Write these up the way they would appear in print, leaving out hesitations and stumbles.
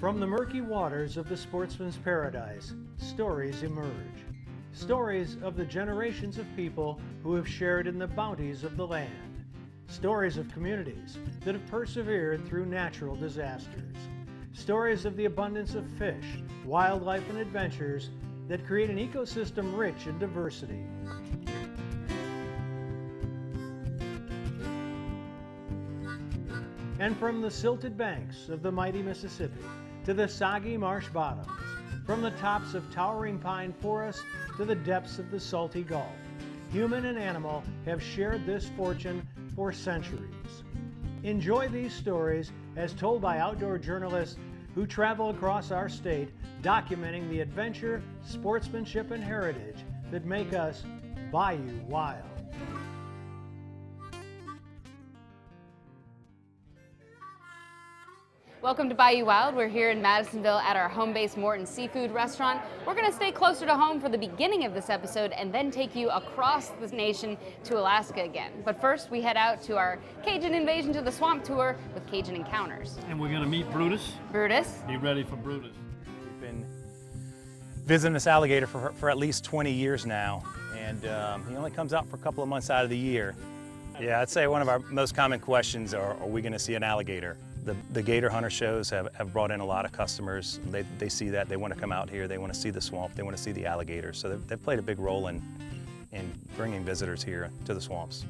From the murky waters of the sportsman's paradise, stories emerge. Stories of the generations of people who have shared in the bounties of the land. Stories of communities that have persevered through natural disasters. Stories of the abundance of fish, wildlife, and adventures that create an ecosystem rich in diversity. And from the silted banks of the mighty Mississippi to the soggy marsh bottoms, from the tops of towering pine forests to the depths of the salty Gulf, human and animal have shared this fortune for centuries. Enjoy these stories as told by outdoor journalists who travel across our state, documenting the adventure, sportsmanship, and heritage that make us Bayou Wild. Welcome to Bayou Wild. We're here in Madisonville at our home base Morton Seafood Restaurant. We're going to stay closer to home for the beginning of this episode and then take you across the nation to Alaska again. But first, we head out to our Cajun Invasion to the Swamp tour with Cajun Encounters. And we're going to meet Brutus. Brutus. Be ready for Brutus. We've been visiting this alligator for at least 20 years now, and he only comes out for a couple of months out of the year. Yeah, I'd say one of our most common questions are we going to see an alligator? The gator hunter shows have brought in a lot of customers. They see that, they want to come out here, they want to see the swamp, they want to see the alligators. So they've played a big role in bringing visitors here to the swamps.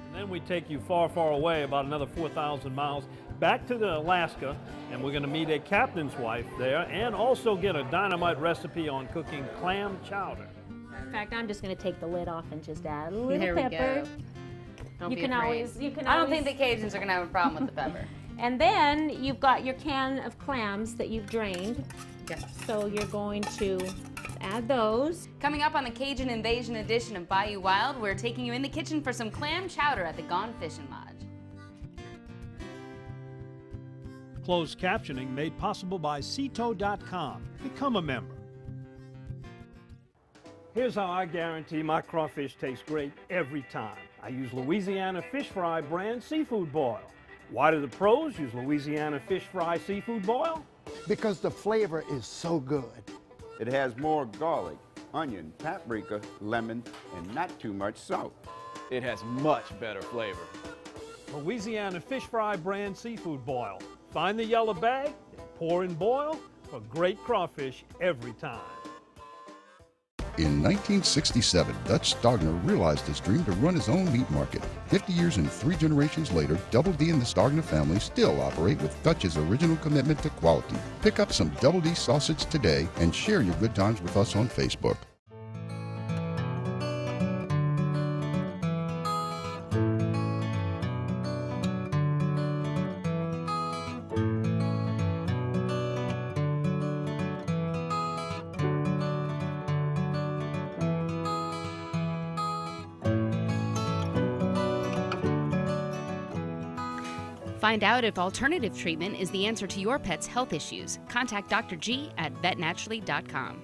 And then we take you far, far away, about another 4,000 miles, back to Alaska, and we're going to meet a captain's wife there and also get a dynamite recipe on cooking clam chowder. In fact, I'm just going to take the lid off and just add a little There we pepper. go. Don't You be can afraid. always. I don't think the Cajuns are going to have a problem with the pepper. And then you've got your can of clams that you've drained. Yes. So you're going to add those. Coming up on the Cajun Invasion edition of Bayou Wild, we're taking you in the kitchen for some clam chowder at the Gone Fishin' Lodge. Closed captioning made possible by Ceto.com. Become a member. Here's how I guarantee my crawfish tastes great every time. I use Louisiana Fish Fry brand seafood boil. Why do the pros use Louisiana Fish Fry seafood boil? Because the flavor is so good. It has more garlic, onion, paprika, lemon, and not too much salt. It has much better flavor. Louisiana Fish Fry brand seafood boil. Find the yellow bag, pour and boil for great crawfish every time. In 1967, Dutch Stogner realized his dream to run his own meat market. 50 years and 3 generations later, Double D and the Stogner family still operate with Dutch's original commitment to quality. Pick up some Double D sausage today and share your good times with us on Facebook. Find out if alternative treatment is the answer to your pet's health issues. Contact Dr. G at vetnaturally.com.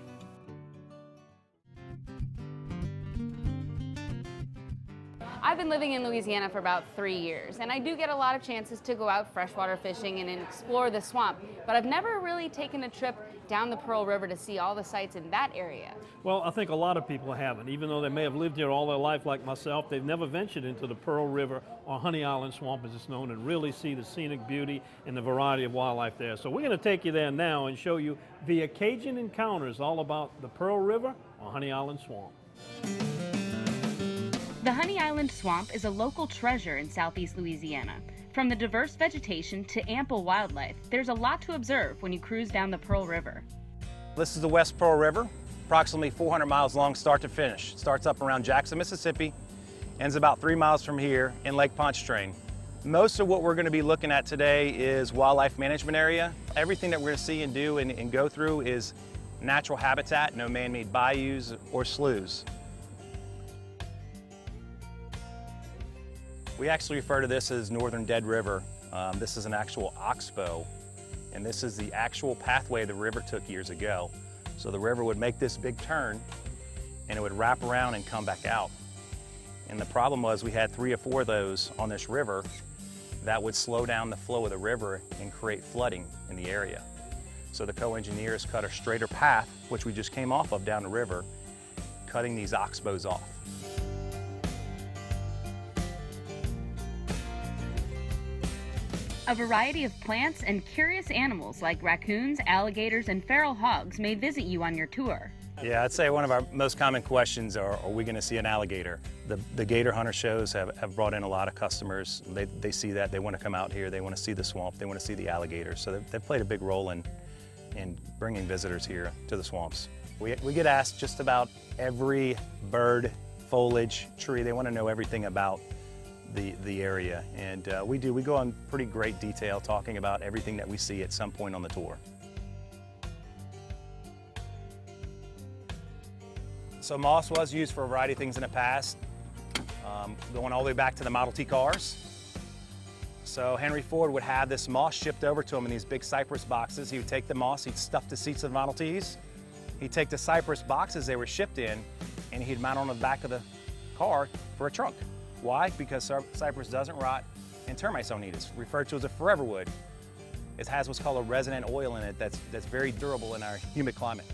I've been living in Louisiana for about 3 years, and I do get a lot of chances to go out freshwater fishing and explore the swamp, but I've never really taken a trip down the Pearl River to see all the sights in that area. Well, I think a lot of people haven't. Even though they may have lived here all their life like myself, they've never ventured into the Pearl River or Honey Island Swamp as it's known and really see the scenic beauty and the variety of wildlife there. So we're going to take you there now and show you via Cajun Encounters all about the Pearl River or Honey Island Swamp. The Honey Island Swamp is a local treasure in southeast Louisiana. From the diverse vegetation to ample wildlife, there's a lot to observe when you cruise down the Pearl River. This is the West Pearl River, approximately 400 miles long start to finish. It starts up around Jackson, Mississippi, ends about 3 miles from here in Lake Pontchartrain. Most of what we're going to be looking at today is wildlife management area. Everything that we're going to see and do and go through is natural habitat, no man-made bayous or sloughs. We actually refer to this as Northern Dead River. This is an actual oxbow, and this is the actual pathway the river took years ago. So the river would make this big turn, and it would wrap around and come back out. And the problem was we had 3 or 4 of those on this river that would slow down the flow of the river and create flooding in the area. So the co-engineers cut a straighter path, which we just came off of down the river, cutting these oxbows off. A variety of plants and curious animals like raccoons, alligators, and feral hogs may visit you on your tour. Yeah, I'd say one of our most common questions are we going to see an alligator? The gator hunter shows have brought in a lot of customers. They see that, they want to come out here, they want to see the swamp, they want to see the alligators. So they've played a big role in bringing visitors here to the swamps. We get asked just about every bird, foliage, tree. They want to know everything about the area, and we go in pretty great detail talking about everything that we see at some point on the tour. So moss was used for a variety of things in the past, going all the way back to the Model T cars. So Henry Ford would have this moss shipped over to him in these big cypress boxes. He would take the moss, he'd stuff the seats of the Model Ts. He'd take the cypress boxes they were shipped in, and he'd mount on the back of the car for a trunk. Why? Because cypress doesn't rot and termites don't eat it. It's referred to as a forever wood. It has what's called a resonant oil in it that's very durable in our humid climate.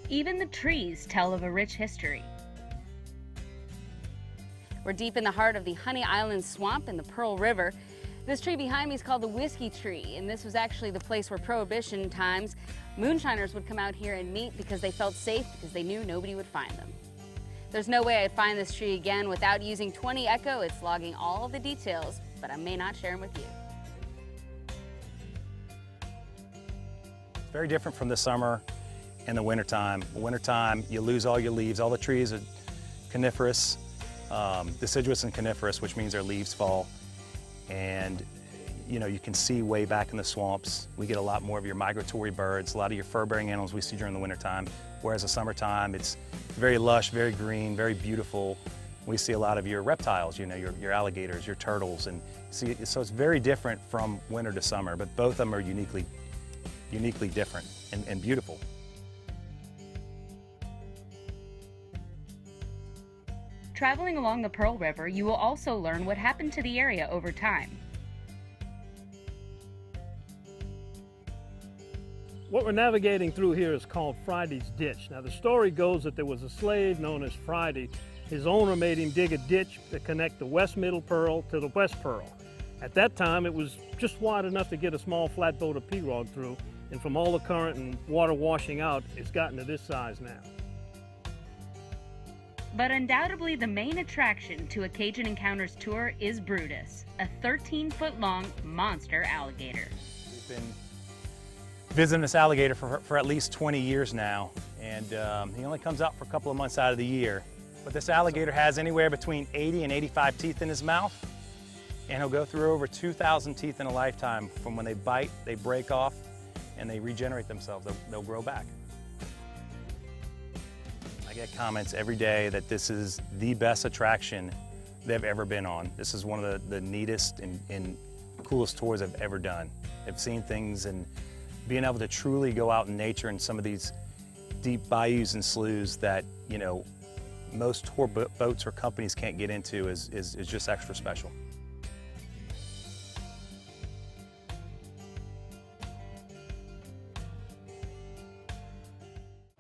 Even the trees tell of a rich history. We're deep in the heart of the Honey Island swamp in the Pearl River. This tree behind me is called the Whiskey Tree, and this was actually the place where Prohibition times moonshiners would come out here and meet because they felt safe, because they knew nobody would find them. There's no way I'd find this tree again without using 20 Echo. It's logging all of the details, but I may not share them with you. It's very different from the summer and the wintertime. The wintertime, you lose all your leaves. All the trees are coniferous, deciduous and coniferous, which means their leaves fall. And you know, you can see way back in the swamps. We get a lot more of your migratory birds, a lot of your fur-bearing animals we see during the wintertime, whereas the summertime, it's very lush, very green, very beautiful. We see a lot of your reptiles, you know, your alligators, your turtles, and see, so it's very different from winter to summer, but both of them are uniquely different and beautiful. Traveling along the Pearl River, you will also learn what happened to the area over time. What we're navigating through here is called Friday's Ditch. Now the story goes that there was a slave known as Friday. His owner made him dig a ditch to connect the West Middle Pearl to the West Pearl. At that time it was just wide enough to get a small flatboat or pirogue through, and from all the current and water washing out, it's gotten to this size now. But undoubtedly the main attraction to a Cajun Encounters tour is Brutus, a 13-foot-long monster alligator. We've been visiting this alligator for at least 20 years now, and he only comes out for a couple of months out of the year. But this alligator has anywhere between 80 and 85 teeth in his mouth, and he'll go through over 2,000 teeth in a lifetime. From when they bite, they break off, and they regenerate themselves. They'll grow back. I get comments every day that this is the best attraction they've ever been on. This is one of the neatest and coolest tours I've ever done. I've seen things, and being able to truly go out in nature in some of these deep bayous and sloughs that, you know, most tour boats or companies can't get into is just extra special.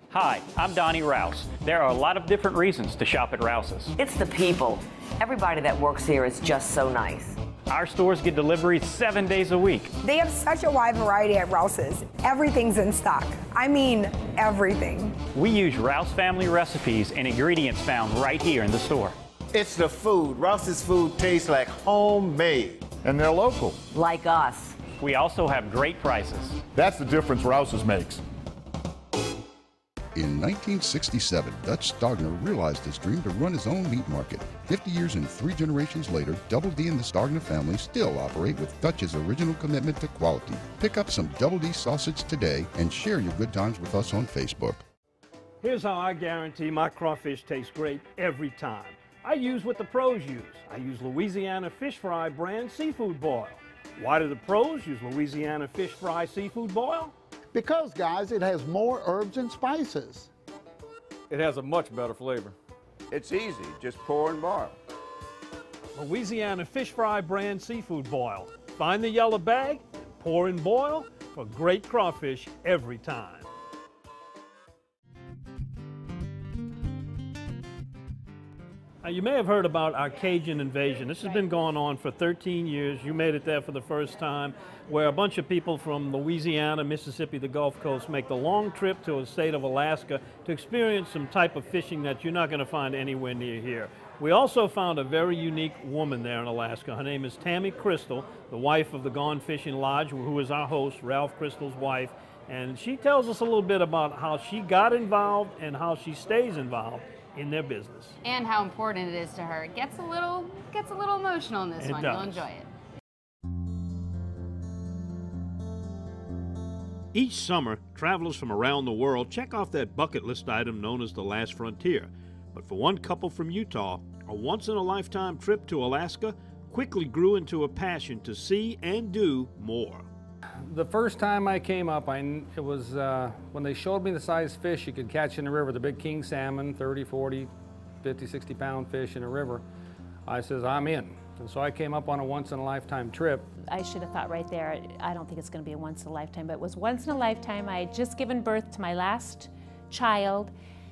Hi, I'm Donnie Rouse. There are a lot of different reasons to shop at Rouse's. It's the people. Everybody that works here is just so nice. Our stores get deliveries 7 days a week. They have such a wide variety at Rouse's. Everything's in stock. I mean, everything. We use Rouse family recipes and ingredients found right here in the store. It's the food. Rouse's food tastes like homemade. And they're local. Like us. We also have great prices. That's the difference Rouse's makes. In 1967, Dutch Stogner realized his dream to run his own meat market. 50 years and 3 generations later, Double D and the Stogner family still operate with Dutch's original commitment to quality. Pick up some Double D sausage today and share your good times with us on Facebook. Here's how I guarantee my crawfish tastes great every time. I use what the pros use. I use Louisiana Fish Fry brand seafood boil. Why do the pros use Louisiana Fish Fry seafood boil? Because, guys, it has more herbs and spices. It has a much better flavor. It's easy, just pour and boil. Louisiana fish fry brand seafood boil. Find the yellow bag, pour and boil for great crawfish every time. Now, you may have heard about our Cajun invasion. This has been going on for 13 years. You made it there for the first time, where a bunch of people from Louisiana, Mississippi, the Gulf Coast make the long trip to the state of Alaska to experience some type of fishing that you're not going to find anywhere near here. We also found a very unique woman there in Alaska. Her name is Tammy Crystal, the wife of the Gone Fishing Lodge, who is our host, Ralph Crystal's wife. And she tells us a little bit about how she got involved and how she stays involved in their business. And how important it is to her. It gets a little emotional in this one. Does. You'll enjoy it. Each summer, travelers from around the world check off that bucket list item known as the Last Frontier. But for one couple from Utah, a once-in-a-lifetime trip to Alaska quickly grew into a passion to see and do more. The first time I came up, it was when they showed me the size fish you could catch in the river, the big king salmon, 30, 40, 50, 60-pound fish in a river. I says, I'm in. And so I came up on a once-in-a-lifetime trip. I should have thought right there, I don't think it's going to be a once-in-a-lifetime, but it was once in a lifetime. I had just given birth to my last child.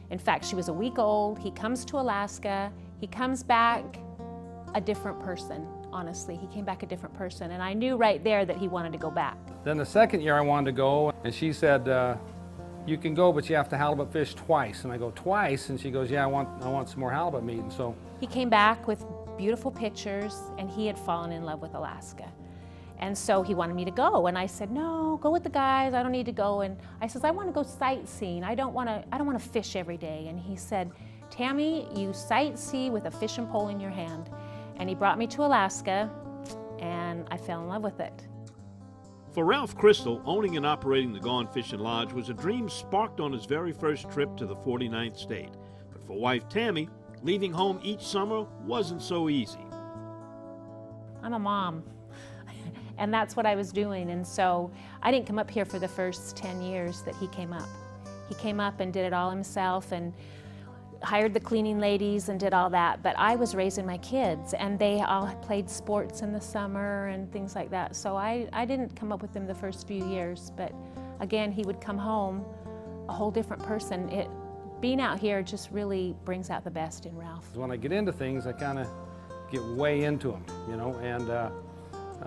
In fact, she was a week old. He comes to Alaska. He comes back a different person. Honestly, he came back a different person, and I knew right there that he wanted to go back. Then the second year I wanted to go, and she said, you can go, but you have to halibut fish twice. And I go, twice? And she goes, yeah, I want some more halibut meat. And so he came back with beautiful pictures, and he had fallen in love with Alaska. And so he wanted me to go, and I said, no, go with the guys, I don't need to go. And I says, I want to go sightseeing, I don't want to fish every day. And he said, Tammy, you sightsee with a fishing pole in your hand. And he brought me to Alaska, and I fell in love with it. For Ralph Crystal, owning and operating the Gone Fishing Lodge was a dream sparked on his very first trip to the 49th state. But for wife Tammy, leaving home each summer wasn't so easy. I'm a mom, and that's what I was doing. And so I didn't come up here for the first 10 years that he came up. He came up and did it all himself and hired the cleaning ladies and did all that, but I was raising my kids, and they all played sports in the summer and things like that. So I didn't come up with them the first few years, but again, he would come home a whole different person. Being out here just really brings out the best in Ralph. when I get into things, I kind of get way into them, you know, and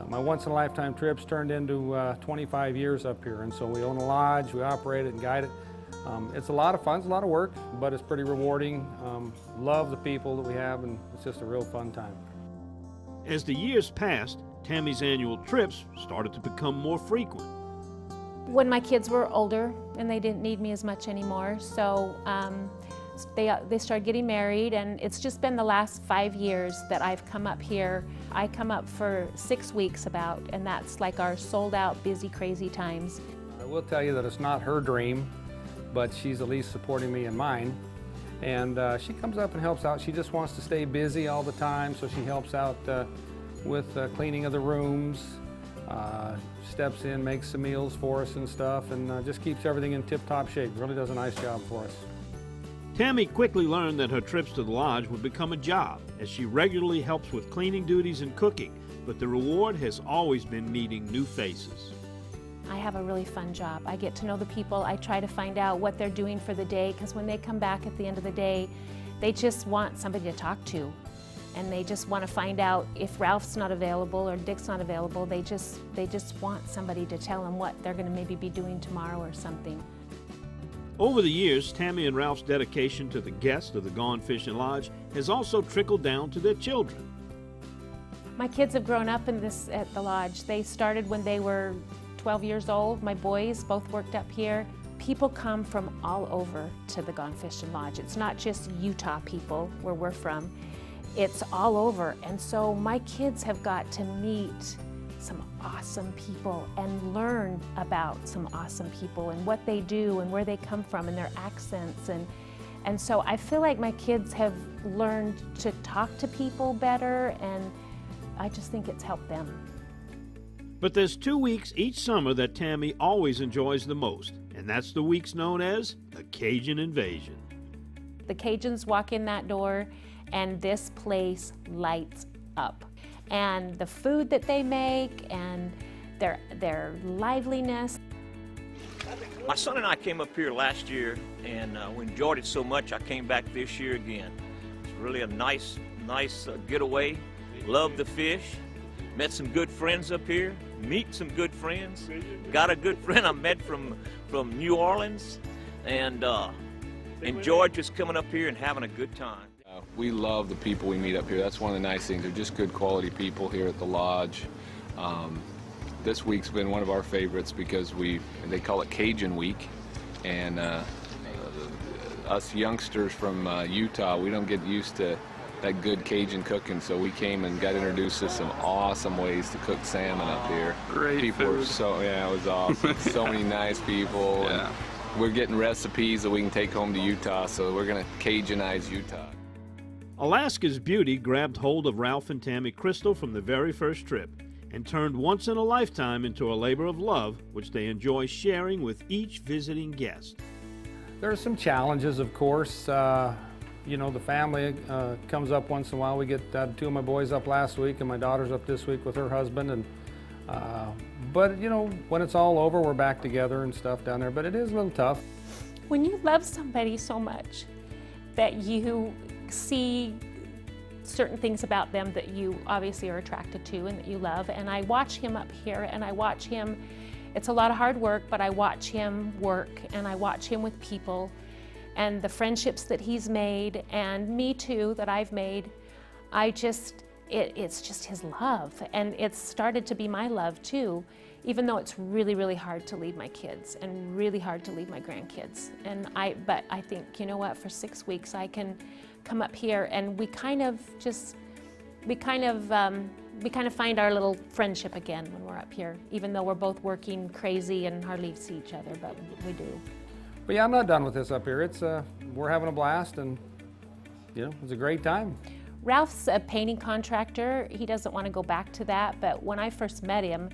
my once-in-a-lifetime trips turned into 25 years up here, and so we own a lodge, we operate it and guide it. It's a lot of fun, it's a lot of work, but it's pretty rewarding. Love the people that we have, and it's just a real fun time. As the years passed, Tammy's annual trips started to become more frequent. When my kids were older and they didn't need me as much anymore, so they started getting married, and it's just been the last 5 years that I've come up here. I come up for 6 weeks about, and that's like our sold-out, busy, crazy times. I will tell you that it's not her dream, but she's at least supporting me in mine. And she comes up and helps out. She just wants to stay busy all the time, so she helps out with cleaning of the rooms, steps in, makes some meals for us and stuff, and just keeps everything in tip-top shape. Really does a nice job for us. Tammy quickly learned that her trips to the lodge would become a job, as she regularly helps with cleaning duties and cooking, but the reward has always been meeting new faces. I have a really fun job. I get to know the people. I try to find out what they're doing for the day, because when they come back at the end of the day, they just want somebody to talk to. And they just want to find out if Ralph's not available or Dick's not available. They just want somebody to tell them what they're going to maybe be doing tomorrow or something. Over the years, Tammy and Ralph's dedication to the guests of the Gone Fishing Lodge has also trickled down to their children. My kids have grown up at the lodge. They started when they were 12 years old. My boys both worked up here. People come from all over to the Gone Fishing Lodge. It's not just Utah people where we're from. It's all over. And so my kids have got to meet some awesome people and learn about some awesome people and what they do and where they come from and their accents. And so I feel like my kids have learned to talk to people better, and I just think it's helped them. But there's 2 weeks each summer that Tammy always enjoys the most, and that's the weeks known as the Cajun Invasion. The Cajuns walk in that door, and this place lights up. And the food that they make and their liveliness. My son and I came up here last year and we enjoyed it so much I came back this year again. It's really a nice getaway. Love the fish. Met some good friends up here. Meet some good friends. Got a good friend I met from New Orleans, and enjoyed just coming up here and having a good time. We love the people we meet up here. That's one of the nice things. They're just good quality people here at the lodge. This week's been one of our favorites because they call it Cajun week, and us youngsters from Utah, we don't get used to that good Cajun cooking, so we came and got introduced to some awesome ways to cook salmon up here. Great people food. Were so, yeah, it was awesome. So many nice people. Yeah. And we're getting recipes that we can take home to Utah, so we're gonna Cajuanize Utah. Alaska's beauty grabbed hold of Ralph and Tammy Crystal from the very first trip and turned once in a lifetime into a labor of love, which they enjoy sharing with each visiting guest. There are some challenges, of course. You know, the family comes up once in a while. We get two of my boys up last week, and my daughter's up this week with her husband. And but you know, when it's all over, we're back together and stuff down there. But it is a little tough. When you love somebody so much that you see certain things about them that you obviously are attracted to and that you love, and I watch him up here, and I watch him. It's a lot of hard work, but I watch him work, and I watch him with people. And the friendships that he's made, and me too, that I've made, it's just his love. And it's started to be my love too, even though it's really, really hard to leave my kids and really hard to leave my grandkids. But I think, you know what, for 6 weeks I can come up here and we kind of find our little friendship again when we're up here, even though we're both working crazy and hardly see each other, but we do. But yeah, I'm not done with this up here. It's we're having a blast, and you know, it's a great time. Ralph's a painting contractor. He doesn't want to go back to that, but when I first met him,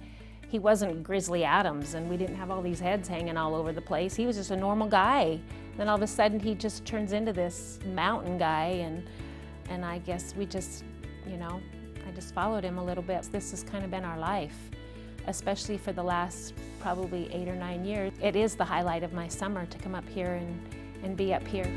he wasn't Grizzly Adams, and we didn't have all these heads hanging all over the place. He was just a normal guy. Then all of a sudden, he just turns into this mountain guy, and I guess we just, you know, I just followed him a little bit. This has kind of been our life, especially for the last probably 8 or 9 years. It is the highlight of my summer to come up here and be up here.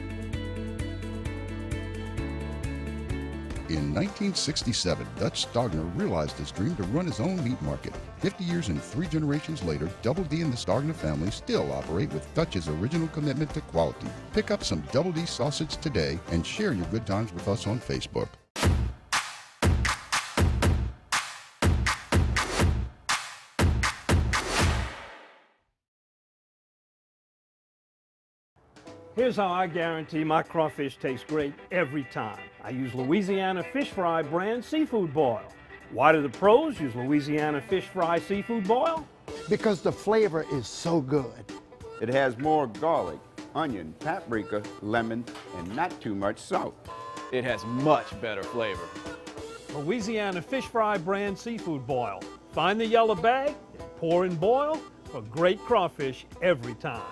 In 1967, Dutch Stogner realized his dream to run his own meat market. 50 years and 3 generations later, Double D and the Stogner family still operate with Dutch's original commitment to quality. Pick up some Double D sausage today and share your good times with us on Facebook. Here's how I guarantee my crawfish tastes great every time. I use Louisiana Fish Fry brand seafood boil. Why do the pros use Louisiana Fish Fry seafood boil? Because the flavor is so good. It has more garlic, onion, paprika, lemon, and not too much salt. It has much better flavor. Louisiana Fish Fry brand seafood boil. Find the yellow bag, pour and boil for great crawfish every time.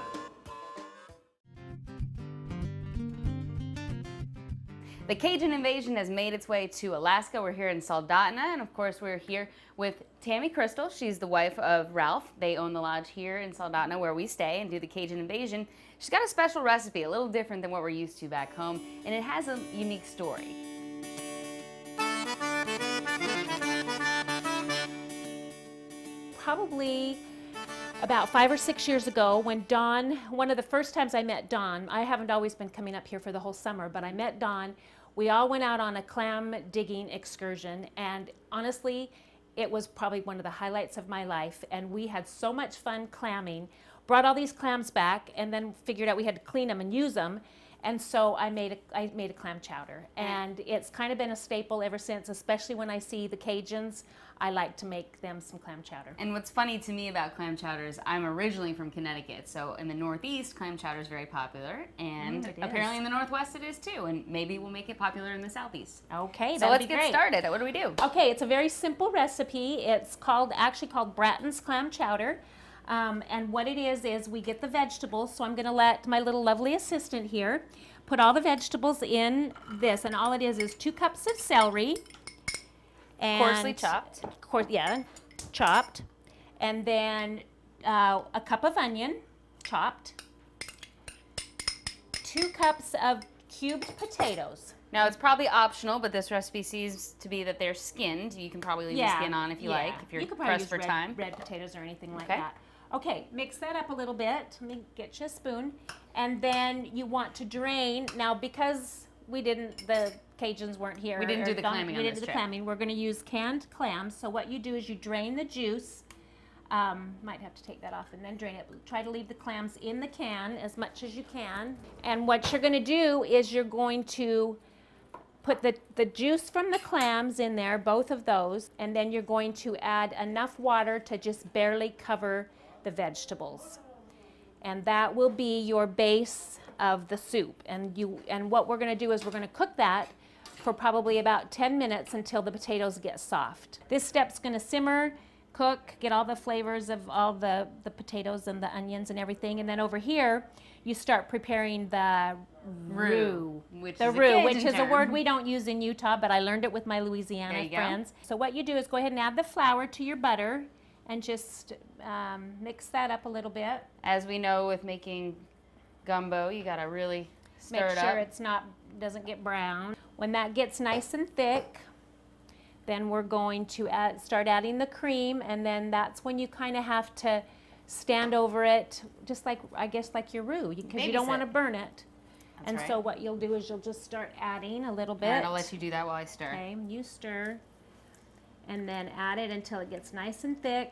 The Cajun invasion has made its way to Alaska. We're here in Soldotna, and of course we're here with Tammy Crystal. She's the wife of Ralph. They own the lodge here in Soldotna where we stay and do the Cajun invasion. She's got a special recipe, a little different than what we're used to back home, and it has a unique story. Probably about 5 or 6 years ago when Dawn, one of the first times I met Dawn, I haven't always been coming up here for the whole summer, but I met Dawn. We all went out on a clam digging excursion, and honestly, it was probably one of the highlights of my life, and we had so much fun clamming. Brought all these clams back and then figured out we had to clean them and use them. And so I made a clam chowder, and it's kind of been a staple ever since, especially when I see the Cajuns. I like to make them some clam chowder. And what's funny to me about clam chowder is I'm originally from Connecticut, so in the Northeast, clam chowder is very popular, and apparently in the Northwest it is too, and maybe we'll make it popular in the Southeast. Okay, so let's get started. What do we do? Okay, it's a very simple recipe. It's actually called Bratton's Clam Chowder. And what it is we get the vegetables, so I'm going to let my little lovely assistant here put all the vegetables in this, and all it is 2 cups of celery, And Coarsely chopped. Yeah, chopped. And then a cup of onion, chopped. 2 cups of cubed potatoes. Now it's probably optional, but this recipe seems to be that they're skinned. You can probably leave the skin on if you like, if you're pressed for time. Red potatoes or anything like that. Okay, mix that up a little bit. Let me get you a spoon. And then you want to drain. Now because the Cajuns weren't here. We didn't do the clamming on this We didn't do the trip. clamming. We're going to use canned clams. So what you do is you drain the juice. Might have to take that off and then drain it. Try to leave the clams in the can as much as you can. And what you're going to do is you're going to put the juice from the clams in there, both of those, and then you're going to add enough water to just barely cover the vegetables. And that will be your base of the soup. And what we're going to do is we're going to cook that for probably about 10 minutes until the potatoes get soft. This step's going to simmer, cook, get all the flavors of all the potatoes and the onions and everything. And then over here, you start preparing the roux, which is a word we don't use in Utah, but I learned it with my Louisiana friends. So what you do is go ahead and add the flour to your butter and just mix that up a little bit. As we know with making gumbo, you gotta really stir it up. Make sure it's doesn't get brown. When that gets nice and thick, then we're going to start adding the cream, and then that's when you kind of have to stand over it, just like, I guess, like your roux, because you don't want to burn it. And so what you'll do is you'll just start adding a little bit. All right, I'll let you do that while I stir. Okay, you stir, and then add it until it gets nice and thick.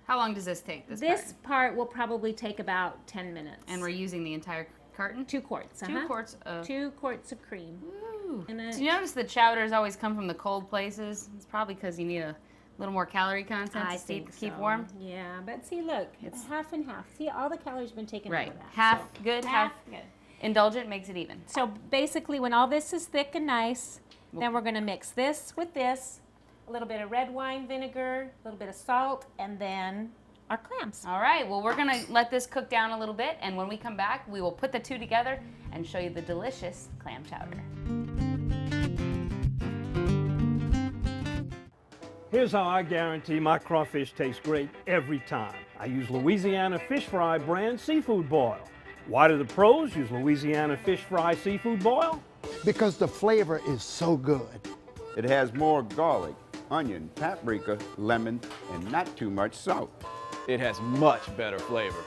How long does this take, This part will probably take about 10 minutes. And we're using the entire carton? 2 quarts. 2 quarts of... 2 quarts of cream. Ooh. Do you notice the chowders always come from the cold places? It's probably because you need a little more calorie content to keep warm. Yeah, but see, look, it's half and half. See, all the calories have been taken out of that. Half good, half good. Indulgent makes it even. So basically, when all this is thick and nice, then we're going to mix this with this, a little bit of red wine vinegar, a little bit of salt, and then our clams. All right, well, we're going to let this cook down a little bit, and when we come back, we will put the two together and show you the delicious clam chowder. Here's how I guarantee my crawfish tastes great every time. I use Louisiana Fish Fry brand seafood boil. Why do the pros use Louisiana Fish Fry seafood boil? Because the flavor is so good. It has more garlic, onion, paprika, lemon, and not too much salt. It has much better flavor.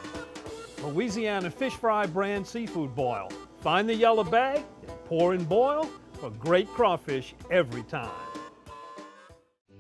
Louisiana Fish Fry brand seafood boil. Find the yellow bag and pour and boil for great crawfish every time.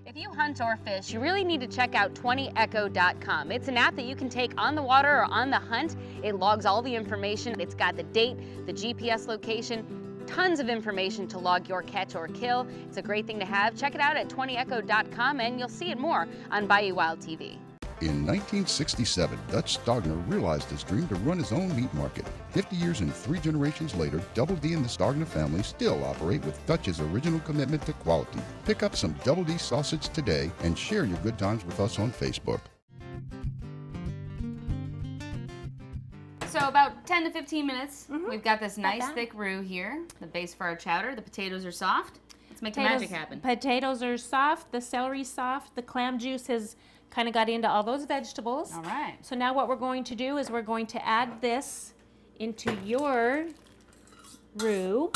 If you hunt or fish, you really need to check out 20echo.com. It's an app that you can take on the water or on the hunt. It logs all the information. It's got the date, the GPS location, tons of information to log your catch or kill. It's a great thing to have. Check it out at 20echo.com and you'll see it more on Bayou Wild TV. In 1967, Dutch Stogner realized his dream to run his own meat market. 50 years and 3 generations later, Double D and the Stogner family still operate with Dutch's original commitment to quality. Pick up some Double D sausage today and share your good times with us on Facebook. So about 10 to 15 minutes, we've got this nice thick roux here, the base for our chowder. The potatoes are soft. Let's make the magic happen. Potatoes are soft, the celery's soft, the clam juice has kind of got into all those vegetables. All right. So now what we're going to do is we're going to add this into your roux.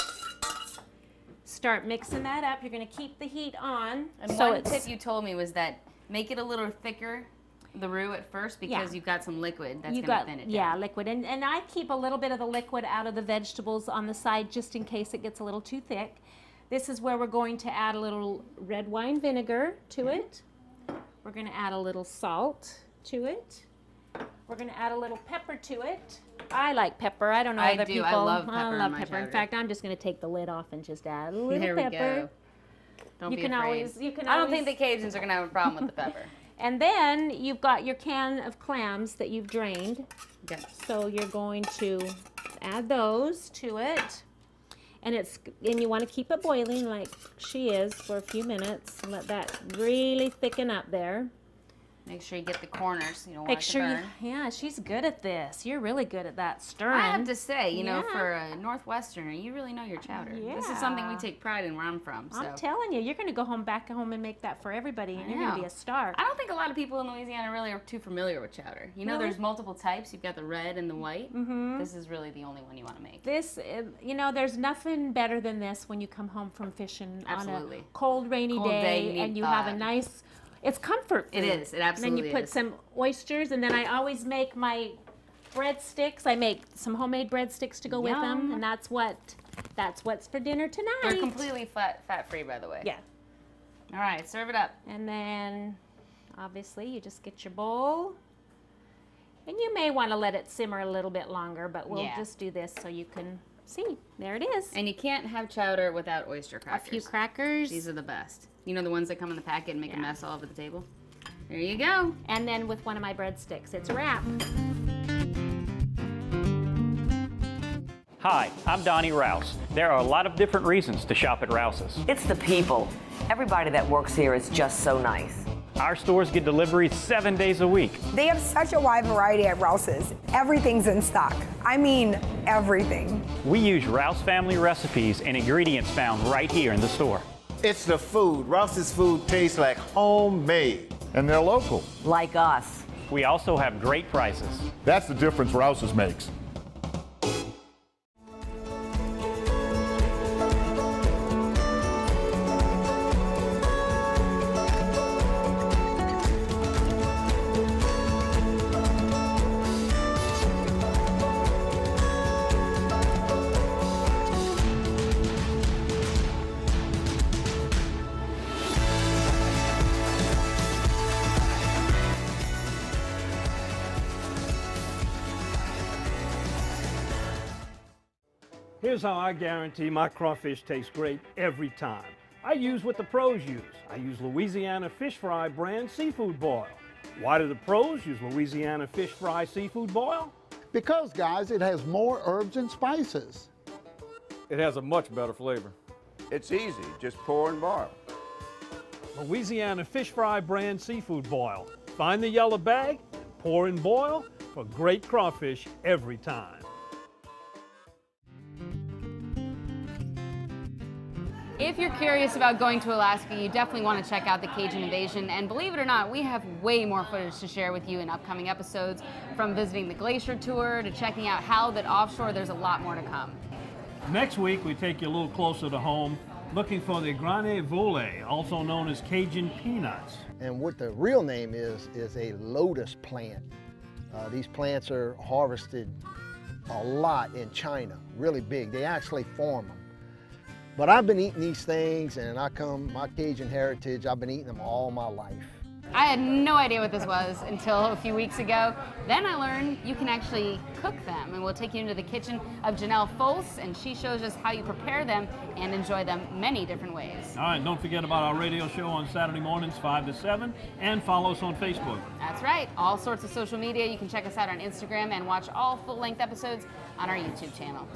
Start mixing that up. You're going to keep the heat on. And so one tip you told me was that make it a little thicker, the roux at first, because you've got some liquid that's going to thin it down. Yeah, liquid. And I keep a little bit of the liquid out of the vegetables on the side just in case it gets a little too thick. This is where we're going to add a little red wine vinegar to it. We're going to add a little salt to it. We're going to add a little pepper to it. I like pepper. I don't know other people. I love pepper. I love pepper. In fact, I'm just going to take the lid off and just add a little pepper. Go. Don't be afraid. I don't think the Cajuns are going to have a problem with the pepper. And then you've got your can of clams that you've drained. Okay. So you're going to add those to it. And you want to keep it boiling like she is for a few minutes and let that really thicken up there. Make sure you get the corners. You don't want Make it to sure burn. yeah, she's good at this. You're really good at that stirring. I have to say, you know, Yeah. for a Northwesterner, you really know your chowder. This is something we take pride in where I'm from. So. I'm telling you, you're going to go back home and make that for everybody, and you're going to be a star. I don't think a lot of people in Louisiana really are too familiar with chowder. You know, there's multiple types. You've got the red and the white. This is really the only one you want to make. This, you know, there's nothing better than this when you come home from fishing on a cold, rainy day, and you have a nice. It's comfort food. It is. It absolutely is. And then you put some oysters, and then I always make my breadsticks. I make some homemade breadsticks to go with them, and that's what's for dinner tonight. They're completely fat-free, by the way. Yeah. All right, serve it up. And then, obviously, you just get your bowl. And you may want to let it simmer a little bit longer, but we'll just do this so you can see. There it is. And you can't have chowder without oyster crackers. A few crackers. These are the best. You know, the ones that come in the packet and make a mess all over the table? There you go. And then with one of my breadsticks, it's a wrap. Hi, I'm Donnie Rouse. There are a lot of different reasons to shop at Rouse's. It's the people. Everybody that works here is just so nice. Our stores get deliveries 7 days a week. They have such a wide variety at Rouse's. Everything's in stock. I mean, everything. We use Rouse family recipes and ingredients found right here in the store. It's the food. Rouse's food tastes like homemade. And they're local. Like us. We also have great prices. That's the difference Rouse's makes. Here's how I guarantee my crawfish tastes great every time. I use what the pros use. I use Louisiana Fish Fry brand seafood boil. Why do the pros use Louisiana Fish Fry seafood boil? Because, guys, it has more herbs and spices. It has a much better flavor. It's easy. Just pour and boil. Louisiana Fish Fry brand seafood boil. Find the yellow bag and pour and boil for great crawfish every time. If you're curious about going to Alaska, you definitely want to check out the Cajun Invasion. And believe it or not, we have way more footage to share with you in upcoming episodes. From visiting the glacier tour to checking out halibut offshore, there's a lot more to come. Next week, we take you a little closer to home, looking for the grane volée, also known as Cajun peanuts. And what the real name is a lotus plant. These plants are harvested a lot in China, really big. They actually form them. But I've been eating these things, and my Cajun heritage, I've been eating them all my life. I had no idea what this was until a few weeks ago. Then I learned you can actually cook them, and we'll take you into the kitchen of Janelle Folse, and she shows us how you prepare them and enjoy them many different ways. All right, don't forget about our radio show on Saturday mornings, 5 to 7, and follow us on Facebook. That's right, all sorts of social media. You can check us out on Instagram and watch all full-length episodes on our YouTube channel.